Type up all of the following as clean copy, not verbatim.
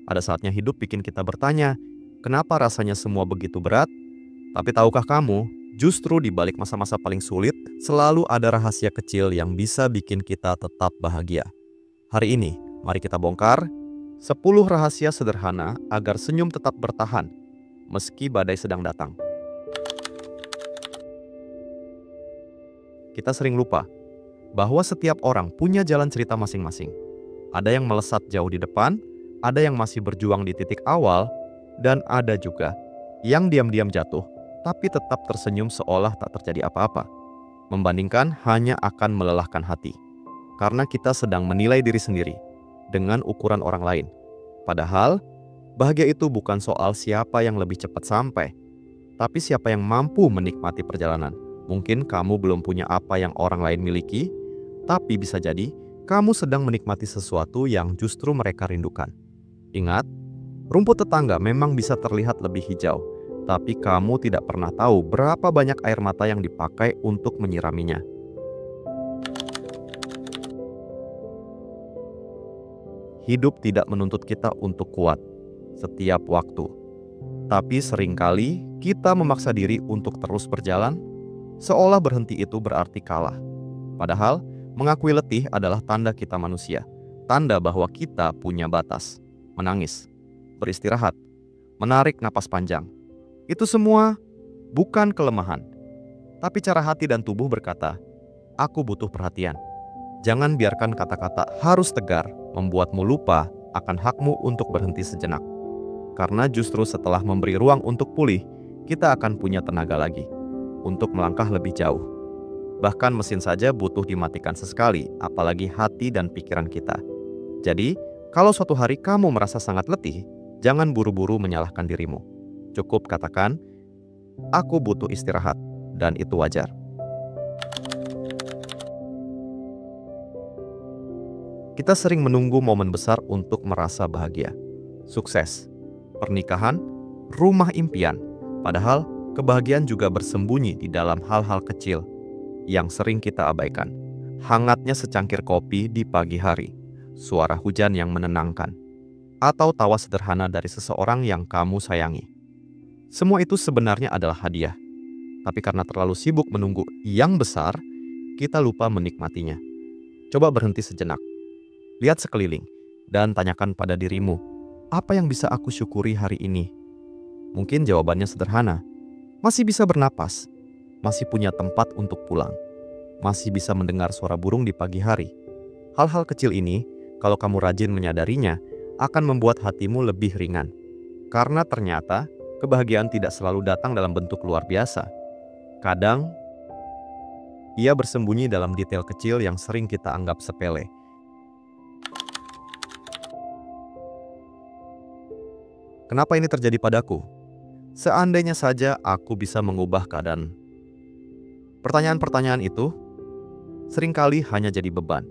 Ada saatnya hidup bikin kita bertanya, kenapa rasanya semua begitu berat? Tapi tahukah kamu, justru di balik masa-masa paling sulit, selalu ada rahasia kecil yang bisa bikin kita tetap bahagia. Hari ini, mari kita bongkar 10 rahasia sederhana agar senyum tetap bertahan, meski badai sedang datang. Kita sering lupa bahwa setiap orang punya jalan cerita masing-masing. Ada yang melesat jauh di depan, ada yang masih berjuang di titik awal, dan ada juga yang diam-diam jatuh, tapi tetap tersenyum seolah tak terjadi apa-apa. Membandingkan hanya akan melelahkan hati, karena kita sedang menilai diri sendiri dengan ukuran orang lain. Padahal, bahagia itu bukan soal siapa yang lebih cepat sampai, tapi siapa yang mampu menikmati perjalanan. Mungkin kamu belum punya apa yang orang lain miliki, tapi bisa jadi kamu sedang menikmati sesuatu yang justru mereka rindukan. Ingat, rumput tetangga memang bisa terlihat lebih hijau, tapi kamu tidak pernah tahu berapa banyak air mata yang dipakai untuk menyiraminya. Hidup tidak menuntut kita untuk kuat setiap waktu, tapi seringkali kita memaksa diri untuk terus berjalan, seolah berhenti itu berarti kalah. Padahal, mengakui letih adalah tanda kita manusia, tanda bahwa kita punya batas. Menangis, beristirahat, menarik napas panjang. Itu semua bukan kelemahan, tapi cara hati dan tubuh berkata, "Aku butuh perhatian." Jangan biarkan kata-kata harus tegar membuatmu lupa akan hakmu untuk berhenti sejenak. Karena justru setelah memberi ruang untuk pulih, kita akan punya tenaga lagi untuk melangkah lebih jauh. Bahkan mesin saja butuh dimatikan sesekali, apalagi hati dan pikiran kita. Jadi, kalau suatu hari kamu merasa sangat letih, jangan buru-buru menyalahkan dirimu. Cukup katakan, "Aku butuh istirahat," dan itu wajar. Kita sering menunggu momen besar untuk merasa bahagia. Sukses, pernikahan, rumah impian. Padahal, kebahagiaan juga bersembunyi di dalam hal-hal kecil yang sering kita abaikan. Hangatnya secangkir kopi di pagi hari, suara hujan yang menenangkan, atau tawa sederhana dari seseorang yang kamu sayangi. Semua itu sebenarnya adalah hadiah, tapi karena terlalu sibuk menunggu yang besar, kita lupa menikmatinya. Coba berhenti sejenak, lihat sekeliling, dan tanyakan pada dirimu, apa yang bisa aku syukuri hari ini? Mungkin jawabannya sederhana, masih bisa bernapas, masih punya tempat untuk pulang, masih bisa mendengar suara burung di pagi hari. Hal-hal kecil ini, kalau kamu rajin menyadarinya, akan membuat hatimu lebih ringan. Karena ternyata, kebahagiaan tidak selalu datang dalam bentuk luar biasa. Kadang, ia bersembunyi dalam detail kecil yang sering kita anggap sepele. Kenapa ini terjadi padaku? Seandainya saja aku bisa mengubah keadaan. Pertanyaan-pertanyaan itu seringkali hanya jadi beban.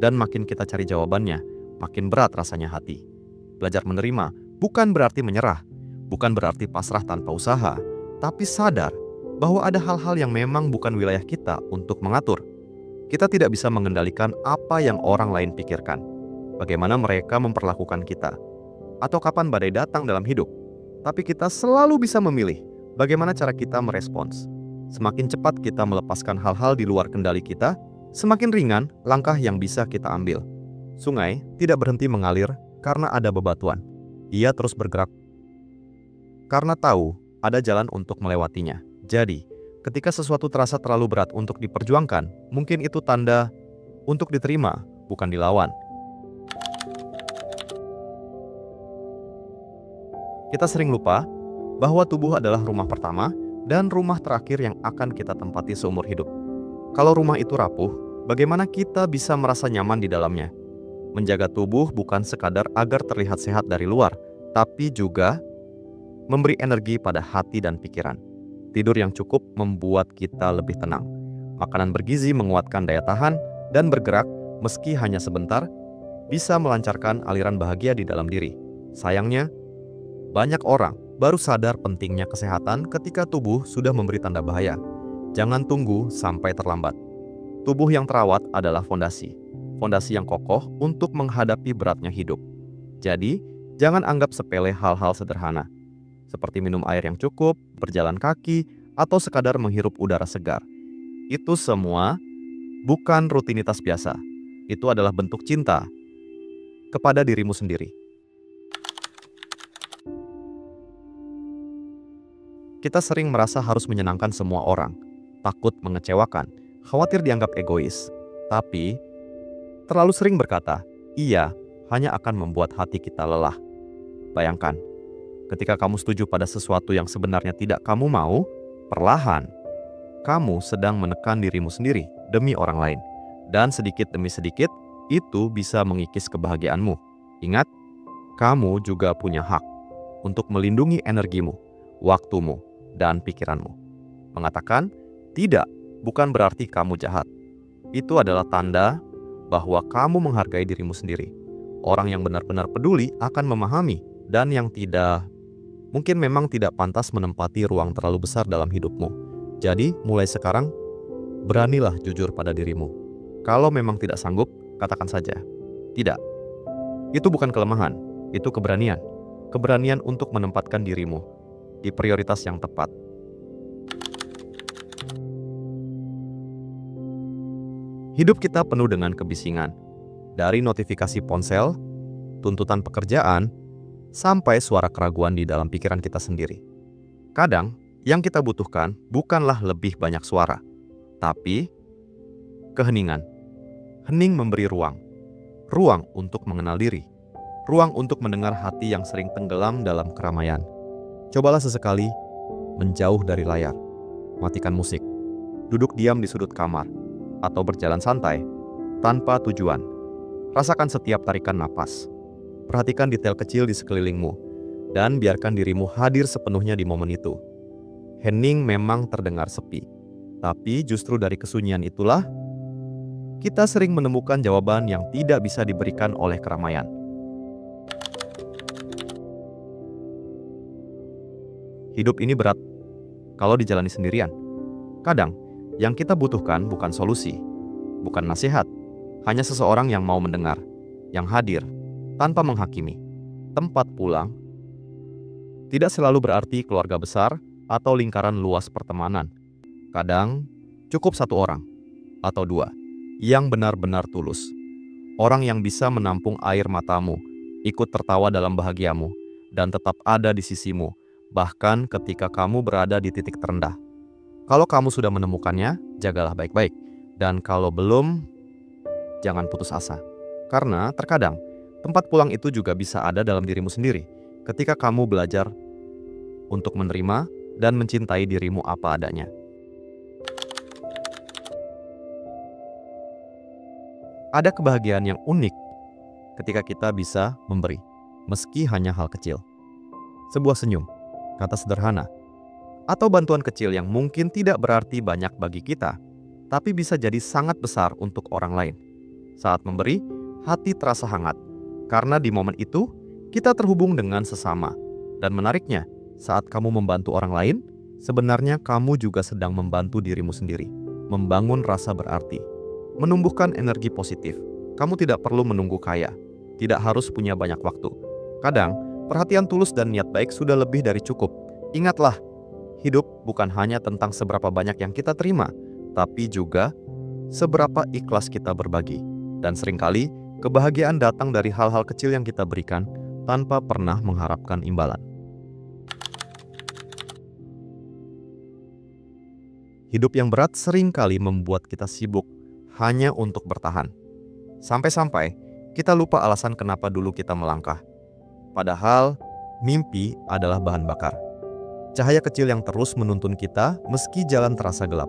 Dan makin kita cari jawabannya, makin berat rasanya hati. Belajar menerima bukan berarti menyerah, bukan berarti pasrah tanpa usaha, tapi sadar bahwa ada hal-hal yang memang bukan wilayah kita untuk mengatur. Kita tidak bisa mengendalikan apa yang orang lain pikirkan, bagaimana mereka memperlakukan kita, atau kapan badai datang dalam hidup. Tapi kita selalu bisa memilih bagaimana cara kita merespons. Semakin cepat kita melepaskan hal-hal di luar kendali kita, semakin ringan langkah yang bisa kita ambil. Sungai tidak berhenti mengalir karena ada bebatuan. Ia terus bergerak karena tahu ada jalan untuk melewatinya. Jadi, ketika sesuatu terasa terlalu berat untuk diperjuangkan, mungkin itu tanda untuk diterima, bukan dilawan. Kita sering lupa bahwa tubuh adalah rumah pertama dan rumah terakhir yang akan kita tempati seumur hidup. Kalau rumah itu rapuh, bagaimana kita bisa merasa nyaman di dalamnya? Menjaga tubuh bukan sekadar agar terlihat sehat dari luar, tapi juga memberi energi pada hati dan pikiran. Tidur yang cukup membuat kita lebih tenang. Makanan bergizi menguatkan daya tahan, dan bergerak meski hanya sebentar bisa melancarkan aliran bahagia di dalam diri. Sayangnya, banyak orang baru sadar pentingnya kesehatan ketika tubuh sudah memberi tanda bahaya. Jangan tunggu sampai terlambat. Tubuh yang terawat adalah fondasi yang kokoh untuk menghadapi beratnya hidup. Jadi, Jangan anggap sepele hal-hal sederhana, seperti minum air yang cukup, berjalan kaki, atau sekadar menghirup udara segar. Itu semua bukan rutinitas biasa. Itu adalah bentuk cinta kepada dirimu sendiri. Kita sering merasa harus menyenangkan semua orang, takut mengecewakan, khawatir dianggap egois. Tapi, terlalu sering berkata, "iya" hanya akan membuat hati kita lelah. Bayangkan, ketika kamu setuju pada sesuatu yang sebenarnya tidak kamu mau, perlahan, kamu sedang menekan dirimu sendiri demi orang lain. Dan sedikit demi sedikit, itu bisa mengikis kebahagiaanmu. Ingat, kamu juga punya hak untuk melindungi energimu, waktumu, dan pikiranmu. Mengatakan tidak bukan berarti kamu jahat. Itu adalah tanda bahwa kamu menghargai dirimu sendiri. Orang yang benar-benar peduli akan memahami, dan yang tidak, mungkin memang tidak pantas menempati ruang terlalu besar dalam hidupmu. Jadi, mulai sekarang, beranilah jujur pada dirimu. Kalau memang tidak sanggup, katakan saja, tidak. Itu bukan kelemahan, itu keberanian. Keberanian untuk menempatkan dirimu di prioritas yang tepat. Hidup kita penuh dengan kebisingan. Dari notifikasi ponsel, tuntutan pekerjaan, sampai suara keraguan di dalam pikiran kita sendiri. Kadang, yang kita butuhkan bukanlah lebih banyak suara, tapi keheningan. Hening memberi ruang. Ruang untuk mengenal diri. Ruang untuk mendengar hati yang sering tenggelam dalam keramaian. Cobalah sesekali menjauh dari layar. Matikan musik. Duduk diam di sudut kamar. Atau berjalan santai tanpa tujuan. Rasakan setiap tarikan napas. Perhatikan detail kecil di sekelilingmu. Dan biarkan dirimu hadir sepenuhnya di momen itu. Hening memang terdengar sepi. Tapi justru dari kesunyian itulah kita sering menemukan jawaban yang tidak bisa diberikan oleh keramaian. Hidup ini berat kalau dijalani sendirian. Kadang, yang kita butuhkan bukan solusi, bukan nasihat, hanya seseorang yang mau mendengar, yang hadir, tanpa menghakimi. Tempat pulang tidak selalu berarti keluarga besar atau lingkaran luas pertemanan. Kadang, cukup satu orang, atau dua, yang benar-benar tulus. Orang yang bisa menampung air matamu, ikut tertawa dalam bahagiamu, dan tetap ada di sisimu, bahkan ketika kamu berada di titik terendah. Kalau kamu sudah menemukannya, jagalah baik-baik. Dan kalau belum, jangan putus asa. Karena terkadang, tempat pulang itu juga bisa ada dalam dirimu sendiri, ketika kamu belajar untuk menerima dan mencintai dirimu apa adanya. Ada kebahagiaan yang unik ketika kita bisa memberi, meski hanya hal kecil. Sebuah senyum, kata sederhana, atau bantuan kecil yang mungkin tidak berarti banyak bagi kita, tapi bisa jadi sangat besar untuk orang lain. Saat memberi, hati terasa hangat, karena di momen itu kita terhubung dengan sesama. Dan menariknya, saat kamu membantu orang lain, sebenarnya kamu juga sedang membantu dirimu sendiri, membangun rasa berarti, menumbuhkan energi positif. Kamu tidak perlu menunggu kaya, tidak harus punya banyak waktu. Kadang, perhatian tulus dan niat baik sudah lebih dari cukup. Ingatlah, hidup bukan hanya tentang seberapa banyak yang kita terima, tapi juga seberapa ikhlas kita berbagi. Dan seringkali, kebahagiaan datang dari hal-hal kecil yang kita berikan tanpa pernah mengharapkan imbalan. Hidup yang berat seringkali membuat kita sibuk hanya untuk bertahan. Sampai-sampai kita lupa alasan kenapa dulu kita melangkah. Padahal, mimpi adalah bahan bakar. Cahaya kecil yang terus menuntun kita meski jalan terasa gelap.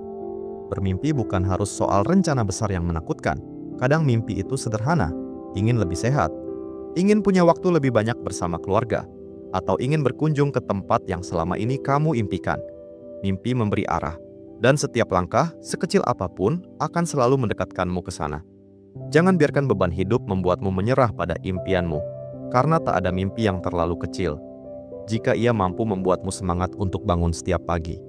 Bermimpi bukan harus soal rencana besar yang menakutkan. Kadang mimpi itu sederhana, ingin lebih sehat, ingin punya waktu lebih banyak bersama keluarga, atau ingin berkunjung ke tempat yang selama ini kamu impikan. Mimpi memberi arah. Dan setiap langkah, sekecil apapun, akan selalu mendekatkanmu ke sana. Jangan biarkan beban hidup membuatmu menyerah pada impianmu, karena tak ada mimpi yang terlalu kecil, jika ia mampu membuatmu semangat untuk bangun setiap pagi.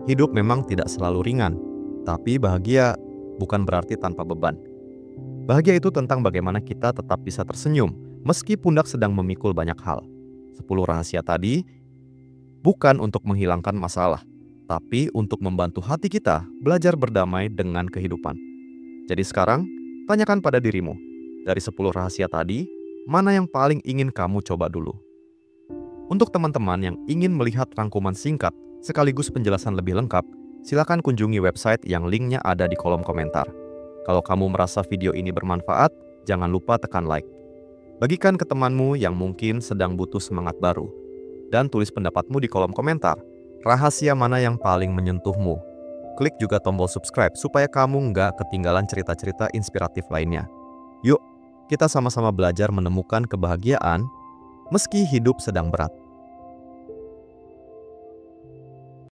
Hidup memang tidak selalu ringan, tapi bahagia bukan berarti tanpa beban. Bahagia itu tentang bagaimana kita tetap bisa tersenyum meski pundak sedang memikul banyak hal. 10 rahasia tadi bukan untuk menghilangkan masalah, tapi untuk membantu hati kita belajar berdamai dengan kehidupan. Jadi sekarang, tanyakan pada dirimu, dari 10 rahasia tadi, mana yang paling ingin kamu coba dulu? Untuk teman-teman yang ingin melihat rangkuman singkat sekaligus penjelasan lebih lengkap, silakan kunjungi website yang linknya ada di kolom komentar. Kalau kamu merasa video ini bermanfaat, jangan lupa tekan like. Bagikan ke temanmu yang mungkin sedang butuh semangat baru. Dan tulis pendapatmu di kolom komentar. Rahasia mana yang paling menyentuhmu? Klik juga tombol subscribe supaya kamu nggak ketinggalan cerita-cerita inspiratif lainnya. Yuk, kita sama-sama belajar menemukan kebahagiaan meski hidup sedang berat.